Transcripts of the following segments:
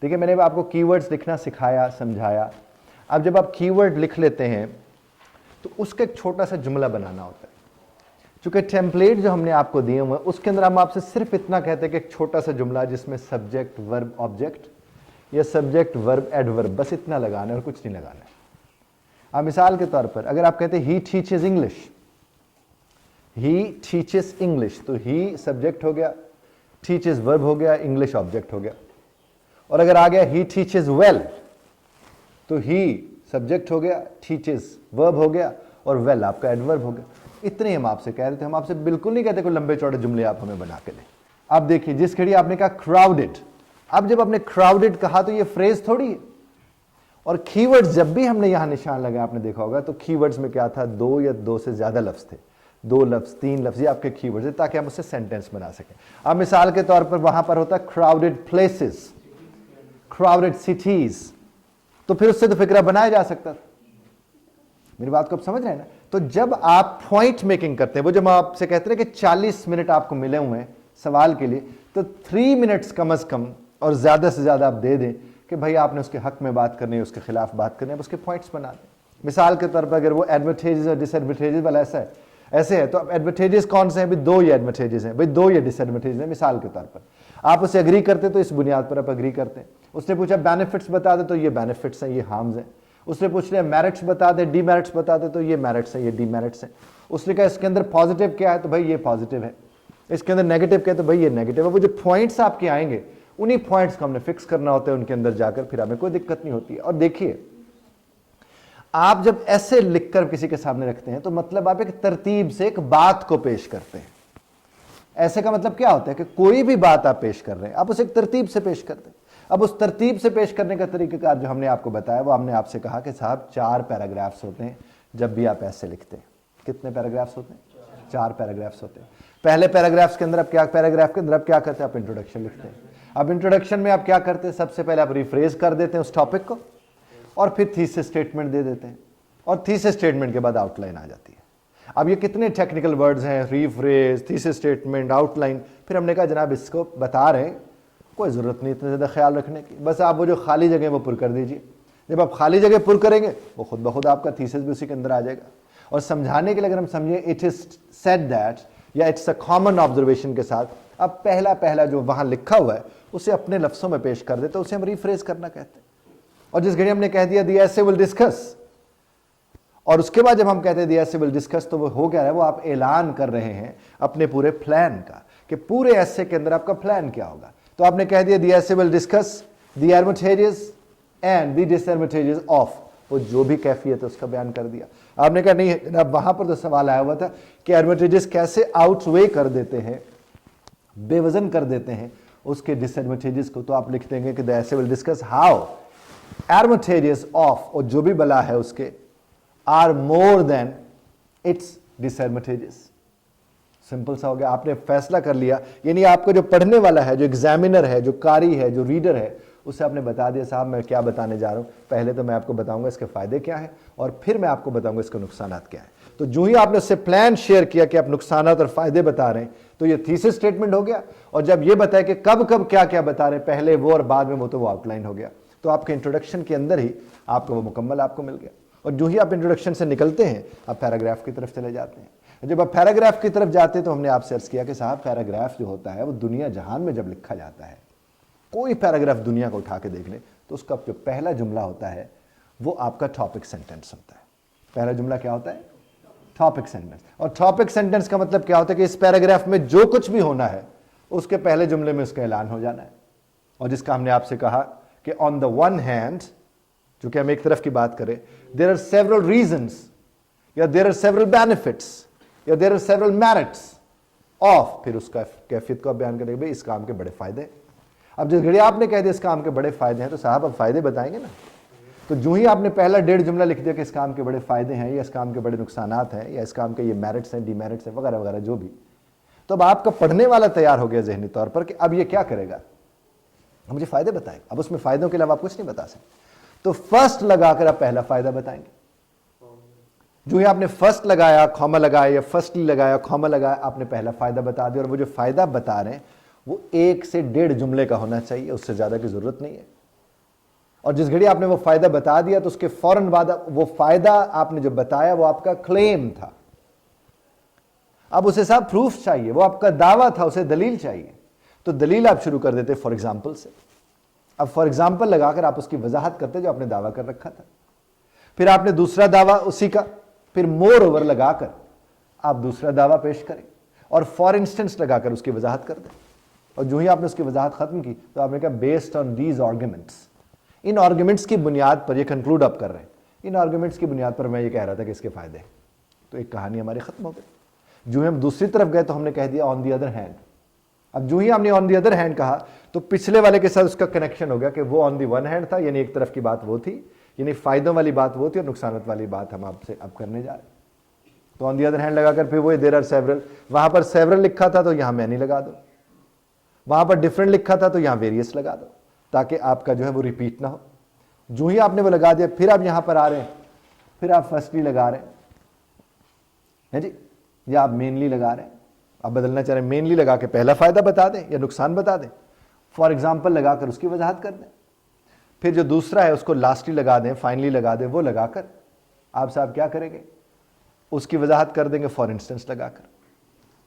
देखिए मैंने आपको कीवर्ड्स लिखना सिखाया, समझाया। अब जब आप कीवर्ड लिख लेते हैं तो उसका एक छोटा सा जुमला बनाना होता है। चूंकि टेम्पलेट जो हमने आपको दिए हुए हैं उसके अंदर हम आपसे सिर्फ इतना कहते हैं कि एक छोटा सा जुमला जिसमें सब्जेक्ट वर्ब ऑब्जेक्ट या सब्जेक्ट वर्ब एडवर्ब, बस इतना लगाना है और कुछ नहीं लगाना है। अब मिसाल के तौर पर अगर आप कहते हैं he teaches English, he teaches English, तो ही सब्जेक्ट हो गया, टीचेस वर्ब हो गया, इंग्लिश ऑब्जेक्ट हो गया। और अगर आ गया ही टीचेस वेल, तो ही सब्जेक्ट हो गया, टीचेस वर्ब हो गया और वेल आपका एडवर्ब हो गया। इतने हम आपसे कह रहे थे, हम आपसे बिल्कुल नहीं कहते कोई लंबे चौड़े जुमले आप हमें बना के दें। अब देखिए जिस घड़ी आपने कहा क्राउडेड, अब जब आपने क्राउडेड कहा तो ये फ्रेज थोड़ी है। और कीवर्ड्स जब भी हमने यहां निशान लगाया आपने देखा होगा तो कीवर्ड्स में क्या था, दो या दो से ज्यादा लफ्ज थे, दो लफ्ज, तीन लफ्ज, ये आपके कीवर्ड्स है ताकि हम उससे सेंटेंस बना सकें। अब मिसाल के तौर पर वहां पर होता क्राउडेड प्लेसेस, क्राउडेड सिटीज, तो फिर उससे तो फिक्रा बनाया जा सकता था। मेरी बात को आप समझ रहे हैं ना? तो जब आप पॉइंट मेकिंग करते हैं, वो जब आपसे कहते हैं कि 40 मिनट आपको मिले हुए हैं सवाल के लिए, तो 3 मिनट्स कम से कम और ज्यादा से ज्यादा आप दे दें कि भाई आपने उसके हक में बात करनी है, उसके खिलाफ बात करनी है, उसके पॉइंट्स बना दें। मिसाल के तौर पर अगर वो एडवर्टाइजेस और डिसएडवर्टाइजेस वाला ऐसे है तो अब एडवर्टाइजेस कौन से हैं? भाई दो ये एडवर्टाइजेस हैं, भाई दो ये डिसएडवर्टाइजेस हैं। मिसाल के तौर पर आप उसे एग्री करते तो इस बुनियाद पर आप एग्री करते हैं। उसने पूछा बेनिफिट्स बता दे तो ये बेनिफिट्स हैं, ये हार्म्स हैं। उसने पूछ लिया मेरिट्स बता दे, डीमेरिट्स बता दे तो ये मेरिट्स हैं, ये डीमेरिट्स हैं। उसने कहा इसके अंदर पॉजिटिव क्या है तो भाई ये पॉजिटिव है, इसके अंदर नेगेटिव क्या है तो भाई ये नेगेटिव है। वो जो पॉइंट्स आपके आएंगे उन्हीं पॉइंट्स को हमने फिक्स करना होता है उनके अंदर जाकर, फिर हमें कोई दिक्कत नहीं होती है। और देखिए आप जब ऐसे लिखकर किसी के सामने रखते हैं तो मतलब आप एक तरतीब से एक बात को पेश करते हैं। ऐसे का मतलब क्या होता है कि कोई भी बात आप पेश कर रहे हैं आप उसे एक तरतीब से पेश करते हैं। अब उस तरतीब से पेश करने का तरीकेकार जो हमने आपको बताया वो हमने आपसे कहा कि साहब 4 पैराग्राफ्स होते हैं जब भी आप ऐसे लिखते हैं। कितने पैराग्राफ्स होते हैं? 4 पैराग्राफ्स होते हैं। पहले पैराग्राफ्स के अंदर आप क्या, पैराग्राफ के अंदर आप क्या करते हैं? आप इंट्रोडक्शन लिखते हैं। अब इंट्रोडक्शन में आप क्या करते हैं? सबसे पहले आप रिफ्रेज कर देते हैं उस टॉपिक को और फिर थीसिस स्टेटमेंट दे देते हैं और थीसिस स्टेटमेंट के बाद आउटलाइन आ जाती है। अब ये कितने टेक्निकल वर्ड्स हैं, रिफ्रेज, थीसिस स्टेटमेंट, आउटलाइन। फिर हमने कहा जनाब इसको बता रहे हैं, कोई ज़रूरत नहीं इतने ज़्यादा ख्याल रखने की, बस आप वो जो खाली जगह वो पुर कर दीजिए। जब आप खाली जगह पुर करेंगे वो खुद ब खुद आपका थीसिस भी उसी के अंदर आ जाएगा। और समझाने के लिए अगर हम समझें इट इज सेड दैट या इट्स अ कॉमन ऑब्जर्वेशन के साथ अब पहला जो वहां लिखा हुआ है उसे अपने लफ्ज़ों में पेश कर दे तो उसे हम रिफ्रेज करना कहते हैं। और जिस घड़ी हमने कह दिया दी ऐसे विल डिस्कस, और उसके बाद जब हम कहते हैं दी ऐसे विल डिस्कस, तो वो हो क्या है, वो आप ऐलान कर रहे हैं अपने पूरे प्लान का कि पूरे ऐसे के अंदर आपका प्लान क्या होगा। तो आपने कह दिया दी ऐसे will discuss the advantages and the disadvantages of, वो जो भी कैफियत है उसका बयान कर दिया। आपने कहा नहीं जनाब वहां पर तो सवाल आया हुआ था कि एडवांटेजेस कैसे आउटवे कर देते हैं, बेवजन कर देते हैं उसके डिसएडवांटेजेस को। तो आप लिख देंगे कि the essay will discuss how advantages of, और जो भी बला है उसके, or more then its disadvantages. Simple सा हो गया, आपने फैसला कर लिया। यानी आपको जो पढ़ने वाला है, जो एग्जामिनर है, जो कारी है, जो रीडर है, उसे आपने बता दिया साहब मैं क्या बताने जा रहा हूं। पहले तो मैं आपको बताऊंगा इसके फायदे क्या है और फिर मैं आपको बताऊंगा इसके नुकसान क्या है। तो जो ही आपने उससे प्लान शेयर किया कि आप नुकसान और फायदे बता रहे हैं तो ये थीसिस स्टेटमेंट हो गया। और जब ये बताया कि कब कब क्या क्या बता रहे हैं, पहले वो और बाद में वो, तो वो आउटलाइन हो गया। तो आपके इंट्रोडक्शन के अंदर ही आपको वो मुकम्मल आपको मिल गया। और जो ही आप इंट्रोडक्शन से निकलते हैं आप पैराग्राफ की तरफ चले जाते हैं। जब आप पैराग्राफ की तरफ जाते हैं तो हमने आपसे अर्ज किया कि साहब पैराग्राफ जो होता है वो दुनिया जहान में जब लिखा जाता है, कोई पैराग्राफ दुनिया को उठा के देख ले तो उसका जो पहला जुमला होता है वो आपका टॉपिक सेंटेंस होता है। पहला जुमला क्या होता है? Topic sentence. और टॉपिक सेंटेंस का मतलब क्या होता है कि इस पैराग्राफ में जो कुछ भी होना है उसके पहले जुमले में उसका ऐलान हो जाना है। और जिसका हमने आपसे कहा कि ऑन द वन हैंड, जो कि हम एक तरफ की बात करें, देयर आर सेवरल रीजंस या देयर आर सेवरल बेनिफिट्स या there are several merits of, फिर उसका कैफियत को बयान करेंगे भाई इस काम के बड़े फायदे। अब जिस घड़ी आपने कह दिया इस काम के बड़े फायदे हैं तो साहब अब फायदे बताएंगे ना। तो जो ही आपने पहला 1.5 जुमला लिख दिया कि इस काम के बड़े फायदे हैं या इस काम के बड़े नुकसानात हैं या इस काम के ये मेरिट्स हैं, डीमेरिट्स हैं, वगैरह वगैरह जो भी, तो अब आपका पढ़ने वाला तैयार हो गया जहनी तौर पर कि अब ये क्या करेगा, अब मुझे फायदे बताएगा। अब उसमें फायदों के अलावा आप कुछ नहीं बता सकते। तो फर्स्ट लगाकर आप पहला फायदा बताएंगे। जो ही आपने फर्स्ट लगाया, कॉमा लगाया, या फर्स्टली लगाया, कॉमा लगाया, आपने पहला फायदा बता दिया। और वो जो फायदा बता रहे हैं वो 1 से 1.5 जुमले का होना चाहिए, उससे ज्यादा की जरूरत नहीं है। और जिस घड़ी आपने वो फायदा बता दिया तो उसके फौरन बाद वो फायदा आपने जो बताया वो आपका क्लेम था। अब उसे साहब प्रूफ चाहिए, वो आपका दावा था, उसे दलील चाहिए। तो दलील आप शुरू कर देते फॉर एग्जाम्पल से। अब फॉर एग्जाम्पल लगाकर आप उसकी वजाहत करते जो आपने दावा कर रखा था। फिर आपने दूसरा दावा उसी का, फिर मोर ओवर लगाकर आप दूसरा दावा पेश करें और फॉर इंस्टेंस लगाकर उसकी वजाहत कर दें। और जो ही आपने उसकी वजाहत खत्म की तो आपने कहा based on these arguments, in arguments की बुनियाद पर, ये कंक्लूड आप कर रहे हैं, इन आर्ग्यूमेंट्स की बुनियाद पर मैं ये कह रहा था कि इसके फायदे हैं। तो एक कहानी हमारी खत्म हो गई। जो ही हम दूसरी तरफ गए तो हमने कह दिया ऑन दी अदर हैंड। अब जो ही हमने ऑन दी अदर हैंड कहा तो पिछले वाले के साथ उसका कनेक्शन हो गया कि वो ऑन दी वन हैंड था, यानी एक तरफ की बात वो थी, यानी फायदों वाली बात वो थी और नुकसानत वाली बात हम आपसे अब करने जा रहे हैं। तो ऑन दी अदर हैंड लगाकर फिर वो देयर आर सेवरल, वहां पर सेवरल लिखा था तो यहां मैनी लगा दो, वहां पर डिफरेंट लिखा था तो यहां वेरियस लगा दो, ताकि आपका जो है वो रिपीट ना हो। जो ही आपने वो लगा दिया फिर आप यहां पर आ रहे हैं, फिर आप फर्स्टली लगा रहे हैं जी, या आप मेनली लगा रहे हैं। आप बदलना चाह रहे हैं, मेनली लगा के पहला फायदा बता दें या नुकसान बता दें, फॉर एग्जाम्पल लगाकर उसकी वजाहत कर दें। फिर जो दूसरा है उसको लास्टली लगा दें, फाइनली लगा दें, वो लगाकर आप साहब क्या करेंगे, उसकी वजाहत कर देंगे फॉर इंस्टेंस लगाकर।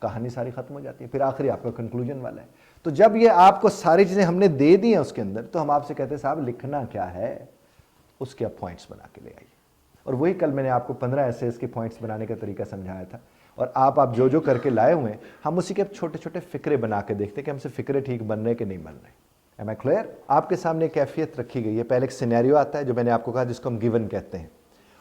कहानी सारी खत्म हो जाती है। फिर आखिरी आपका कंक्लूजन वाला है। तो जब ये आपको सारी चीजें हमने दे दी हैं उसके अंदर, तो हम आपसे कहते हैं साहब लिखना क्या है, उसके आप पॉइंट्स बना के ले आइए। और वही कल मैंने आपको 15 एसेस के पॉइंट्स बनाने का तरीका समझाया था। और आप जो करके लाए हुए हैं, हम उसी के छोटे छोटे फिक्रे बना के देखते हैं कि हमसे फिक्रे ठीक बन रहे कि नहीं बन रहे। Am I clear? आपके सामने कैफियत रखी गई है। पहले एक सिनेरियो आता है जो मैंने आपको कहा, जिसको हम गिवन कहते हैं,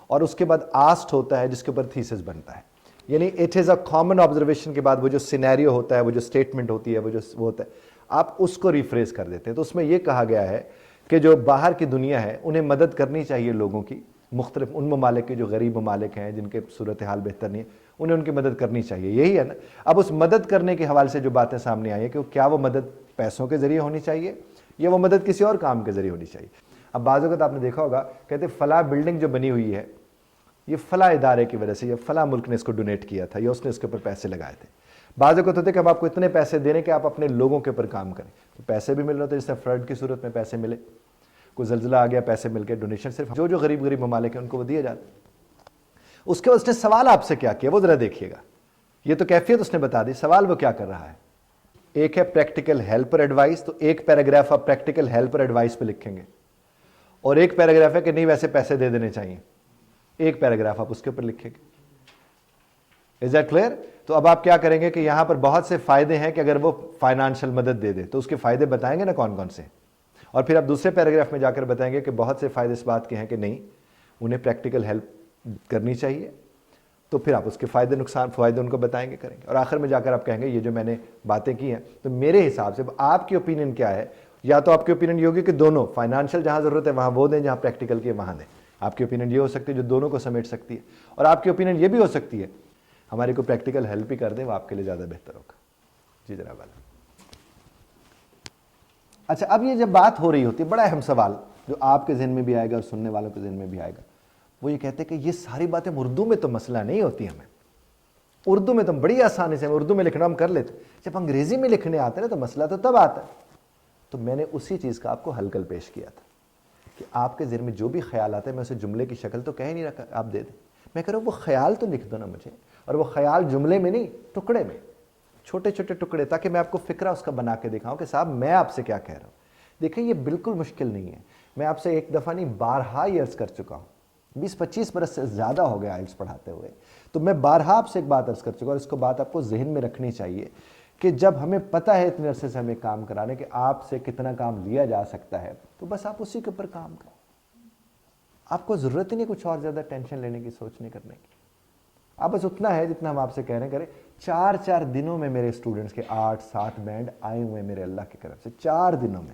और उसके बाद आस्क्ड होता है जिसके ऊपर थीसिस बनता है। यानी it is a common observation के बाद वो जो सिनेरियो होता है, वो जो स्टेटमेंट होती है, वो होता है, आप उसको रिफ्रेज कर देते हैं। तो उसमें यह कहा गया है कि जो बाहर की दुनिया है उन्हें मदद करनी चाहिए लोगों की, मुख्तलिफ उन ममालिक के जो गरीब ममालिक हैं जिनके सूरत हाल बेहतर नहीं है, उन्हें उनकी मदद करनी चाहिए। यही है ना। अब उस मदद करने के हवाले से जो बातें सामने आई है कि क्या वो मदद पैसों के जरिए होनी चाहिए या वो मदद किसी और काम के जरिए होनी चाहिए। अब बाज़ वक़्त आपने देखा होगा, कहते फला बिल्डिंग जो बनी हुई है ये फला इदारे की वजह से, या फला मुल्क ने इसको डोनेट किया था या उसने इसके ऊपर पैसे लगाए थे। बाज़ वक़्त होते कि हम आपको इतने पैसे दे रहे हैं कि आप अपने लोगों के ऊपर काम करें, तो पैसे भी मिल रहे थे, जैसे फ्लड की सूरत में पैसे मिले, कोई जल्जला आ गया पैसे मिल गए, डोनेशन सिर्फ जो गरीब ममालिक हैं उनको वो दिए जाते। उसके बाद उसने सवाल आपसे क्या किया वो जरा देखिएगा। ये तो कैफियत उसने बता दी, सवाल वो क्या कर रहा है। एक है प्रैक्टिकल हेल्प और एडवाइस, तो एक पैराग्राफ आप प्रैक्टिकल हेल्प और एडवाइस पे लिखेंगे, और एक पैराग्राफ है कि नहीं वैसे पैसे दे देने चाहिए, एक पैराग्राफ आप उसके ऊपर लिखेंगे। Is that clear? तो अब आप क्या करेंगे कि यहां पर बहुत से फायदे हैं कि अगर वो फाइनेंशियल मदद दे दे तो उसके फायदे बताएंगे ना कौन कौन से, और फिर आप दूसरे पैराग्राफ में जाकर बताएंगे कि बहुत से फायदे इस बात के हैं कि नहीं उन्हें प्रैक्टिकल हेल्प करनी चाहिए, तो फिर आप उसके फायदे नुकसान फायदे उनको बताएंगे, करेंगे, और आखिर में जाकर आप कहेंगे ये जो मैंने बातें की हैं तो मेरे हिसाब से आपकी ओपिनियन क्या है। या तो आपकी ओपिनियन ये होगी कि दोनों, फाइनेंशियल जहां जरूरत है वहां वो दें, जहां प्रैक्टिकल की वहां दें। आपकी ओपिनियन ये हो सकती है जो दोनों को समेट सकती है, और आपकी ओपिनियन ये भी हो सकती है हमारी को प्रैक्टिकल हेल्प ही कर दें, वो आपके लिए ज़्यादा बेहतर होगा। जी जनाब वाला। अच्छा, अब ये जब बात हो रही होती है, बड़ा अहम सवाल जो आपके जहन में भी आएगा और सुनने वालों के जहन में भी आएगा, वो ये कहते हैं कि ये सारी बातें उर्दू में तो मसला नहीं होती, हमें उर्दू में तो बड़ी आसानी से उर्दू में लिखना हम कर लेते, जब अंग्रेजी में लिखने आते हैं तो मसला तो तब आता है। तो मैंने उसी चीज़ का आपको हल कल पेश किया था कि आपके ज़हन में जो भी ख्याल आता है मैं उसे जुमले की शक्ल तो कह ही नहीं रखा, आप दे दें। मैं कह रहा हूँ वो ख्याल तो लिख दो ना मुझे, और वो ख्याल जुमले में नहीं, टुकड़े में, छोटे छोटे टुकड़े, ताकि मैं आपको फिक्रा उसका बना के दिखाऊं कि साहब मैं आपसे क्या कह रहा हूँ। देखिए ये बिल्कुल मुश्किल नहीं है, मैं आपसे एक दफ़ा नहीं 12 ईयर्स कर चुका हूँ, 20-25 बरस से ज़्यादा हो गया आइल्स पढ़ाते हुए, तो मैं 12 आपसे एक बात अर्ज़ कर चुका, और इसको बात आपको जहन में रखनी चाहिए कि जब हमें पता है इतने अरसे से हमें काम कराने कि आपसे कितना काम लिया जा सकता है, तो बस आप उसी के ऊपर काम करें। आपको ज़रूरत ही नहीं कुछ और ज़्यादा टेंशन लेने की, सोचने करने की। आप बस उतना है जितना हम आपसे कह रहे हैं करें। 4 दिनों में मेरे स्टूडेंट्स के 8-7 बैंड आए हुए मेरे अल्लाह की तरफ से, 4 दिनों में।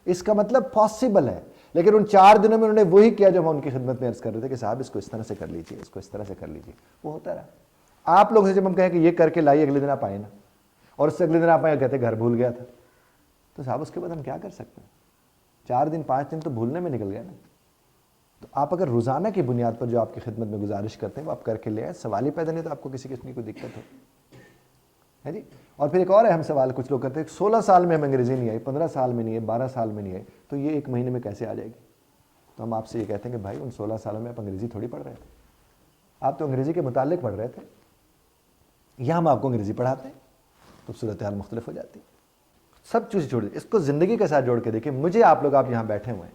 इसका मतलब पॉसिबल है, लेकिन उन 4 दिनों में उन्होंने वही किया जो हम उनकी खिदमत में अर्ज कर रहे थे कि साहब इसको इस तरह से कर लीजिए, इसको इस तरह से कर लीजिए, वो होता रहा। आप लोग से जब हम कहें कि ये करके लाइए, अगले दिन आप आए ना, और उससे अगले दिन आप आए कहते घर भूल गया था, तो साहब उसके बाद हम क्या कर सकते हैं? 4 दिन 5 दिन तो भूलने में निकल गया ना। तो आप अगर रोज़ाना की बुनियाद पर जो आपकी खिदमत में गुजारिश करते हैं वो आप करके ले आए, सवाल ही पैदा नहीं तो आपको किसी किस्म की कोई दिक्कत हो है जी। और फिर एक और अहम सवाल कुछ लोग करते हैं 16 साल में हमें अंग्रेजी नहीं आई, 15 साल में नहीं है, 12 साल में नहीं आई, तो ये 1 महीने में कैसे आ जाएगी? तो हम आपसे ये कहते हैं कि भाई उन 16 सालों में आप अंग्रेजी थोड़ी पढ़ रहे थे, आप तो अंग्रेजी के मुतालिक पढ़ रहे थे, यह हम आपको अंग्रेजी पढ़ाते हैं, तो सूरत हाल मुख्तलिफ हो जाती। सब चीज़ छोड़ दीजिए, इसको ज़िंदगी के साथ जोड़ के देखिए। मुझे आप लोग, आप यहाँ बैठे हुए हैं,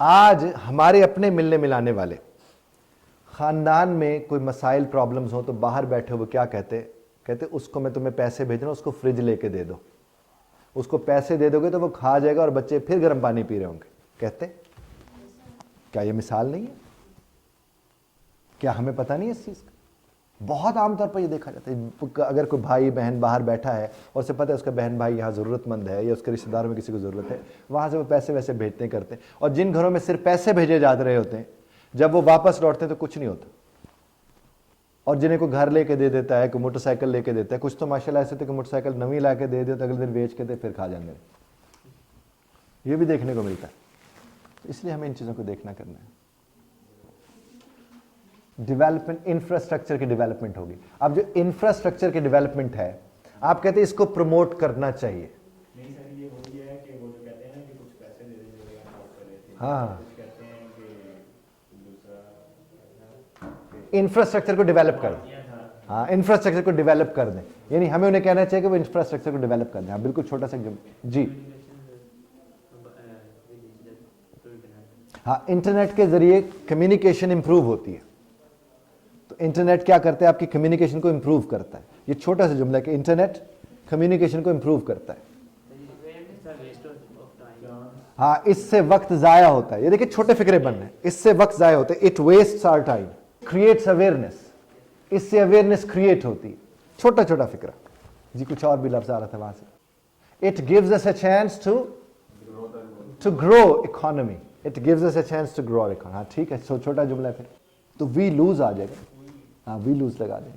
आज हमारे अपने मिलने मिलाने वाले ख़ानदान में कोई मसाइल प्रॉब्लम्स हो तो बाहर बैठे हुए क्या कहते उसको मैं तुम्हें पैसे भेज रहा हूँ, उसको फ्रिज लेके दे दो, उसको पैसे दे दोगे तो वो खा जाएगा और बच्चे फिर गर्म पानी पी रहे होंगे। कहते क्या ये मिसाल नहीं है? क्या हमें पता नहीं है इस चीज़ का? बहुत आमतौर पर ये देखा जाता है, अगर कोई भाई बहन बाहर बैठा है और उसे पता है उसका बहन भाई यहाँ ज़रूरतमंद है या उसके रिश्तेदारों में किसी को ज़रूरत है, वहाँ से वो पैसे वैसे भेजते करते हैं। और जिन घरों में सिर्फ पैसे भेजे जा रहे होते हैं, जब वो वापस लौटते हैं तो कुछ नहीं होता। और जिन्हें कोई घर लेके दे देता है, कोई मोटरसाइकिल लेके देता है, कुछ तो माशाल्लाह ऐसे थे कि मोटरसाइकिल नवी ला के दे दे तो अगले दिन बेच के दे फिर खा जाने, ये भी देखने को मिलता है। तो इसलिए हमें इन चीज़ों को देखना करना है। डेवलपमेंट, इंफ्रास्ट्रक्चर की डेवलपमेंट होगी। अब जो इंफ्रास्ट्रक्चर की डेवलपमेंट है, आप कहते हैं इसको प्रमोट करना चाहिए। नहीं सर, ये हो गया है कि वो जो कहते हैं ना कि कुछ पैसे दे देंगे, हाँ, कुछ कहते हैं कि दूसरा इंफ्रास्ट्रक्चर को डेवलप कर दें। हाँ, इंफ्रास्ट्रक्चर को डेवलप कर दें, यानी हमें उन्हें कहना चाहिए कि वो इंफ्रास्ट्रक्चर को डेवलप कर दें। हाँ, बिल्कुल छोटा सा जी। हाँ, इंटरनेट के जरिए कम्युनिकेशन इंप्रूव होती है। तो इंटरनेट क्या करता है? आपकी कम्युनिकेशन को इंप्रूव करता है। ये छोटा सा जुमला है कि इंटरनेट कम्युनिकेशन को इंप्रूव करता है। हाँ, इससे वक्त जाया होता है। ये देखिए, छोटे फिक्रे बनने हैं, इससे वक्त जाया होता है। It wastes our time, creates awareness, इससे अवेयरनेस क्रिएट होती है। छोटा छोटा फिक्रा जी। कुछ और भी लफ्ज आ रहा था वहां से। It gives us a chance to grow economy, it gives us a chance to grow economy. हाँ ठीक है, छोटा जुमला है फिर तो वी लूज आ जाएगा। हाँ, वी लूज लगा दें।